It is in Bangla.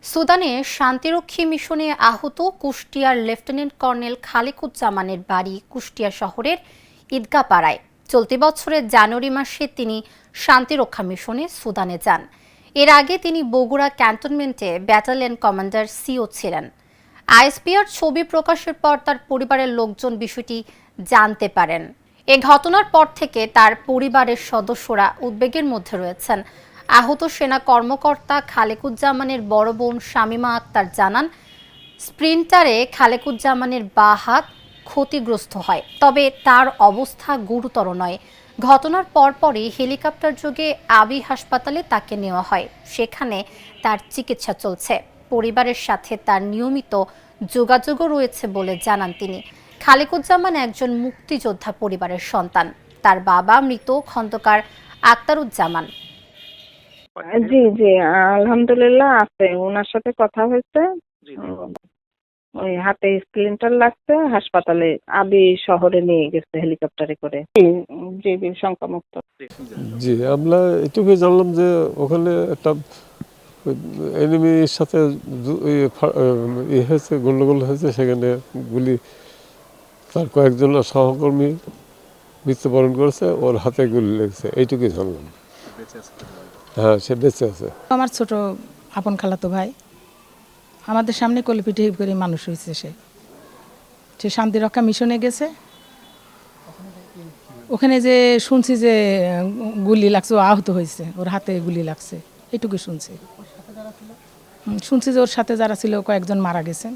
সুদানে শান্তিরক্ষী মিশনে আহত কুষ্টিয়ার লেফটেন্যান্ট কর্নেল খালেকুজ্জামানের বাড়ি কুষ্টিয়া শহরের ঈদগাপাড়ায়। চলতি বছরের জানুয়ারি মাসে তিনি শান্তিরক্ষা মিশনে সুদানে যান। এর আগে তিনি বগুড়া ক্যান্টনমেন্টে ব্যাটালিয়ন কমান্ডার সিও ছিলেন। আইএসপিআর ছবি প্রকাশের পর তার পরিবারের লোকজন বিষয়টি জানতে পারেন। এ ঘটনার পর থেকে তার পরিবারের সদস্যরা উদ্বেগের মধ্যে রয়েছেন। আহত সেনা কর্মকর্তা খালেকুজ্জামানের বড় বোন শামীমা আক্তার জানান, স্প্রিন্টারে খালেকুজ্জামানের বাঁ হাত ক্ষতিগ্রস্ত হয়, তবে তার অবস্থা গুরুতর নয়। ঘটনার পরপরই হেলিকপ্টার যোগে আবি হাসপাতালে তাকে নেওয়া হয়। সেখানে তার চিকিৎসা চলছে। পরিবারের সাথে তার নিয়মিত যোগাযোগও রয়েছে বলে জানান তিনি। খালেকুজ্জামান একজন মুক্তিযোদ্ধা পরিবারের সন্তান। তার বাবা মৃত খন্দকার আক্তারুজ্জামান। জি, জি, আলহামদুলিল্লাহ আছে। ওনার সাথে কথা হয়েছে। ওই হাতে স্প্লিন্টার লাগছে, হাসপাতালে আবি শহরে নিয়ে গেছে হেলিকপ্টারে করে। জি, জি, শঙ্কামুক্ত। জি, আমরা এটুকুই জানলাম যে ওখানে একটা এনিমির সাথে হয়েছে, গন্ডগোল হয়েছে, সেখানে গুলি তার কয়েকজন সহকর্মী মৃত্যুবরণ করেছে, ওর হাতে গুলি লেগেছে, এইটুকুই জানলাম। হ্যাঁ, সে বেঁচে আছে। আমার ছোট আপন খালাতো ভাই, আমাদের সামনে কলিপিটি করে মানুষ হয়েছে। সে শান্তিরক্ষা মিশনে গেছে। ওখানে যে শুনছি যে গুলি লাগছে, ও আহত হয়েছে, ওর হাতে গুলি লাগছে, এইটুকু শুনছি। শুনছি যে ওর সাথে যারা ছিল কয়েকজন মারা গেছেন।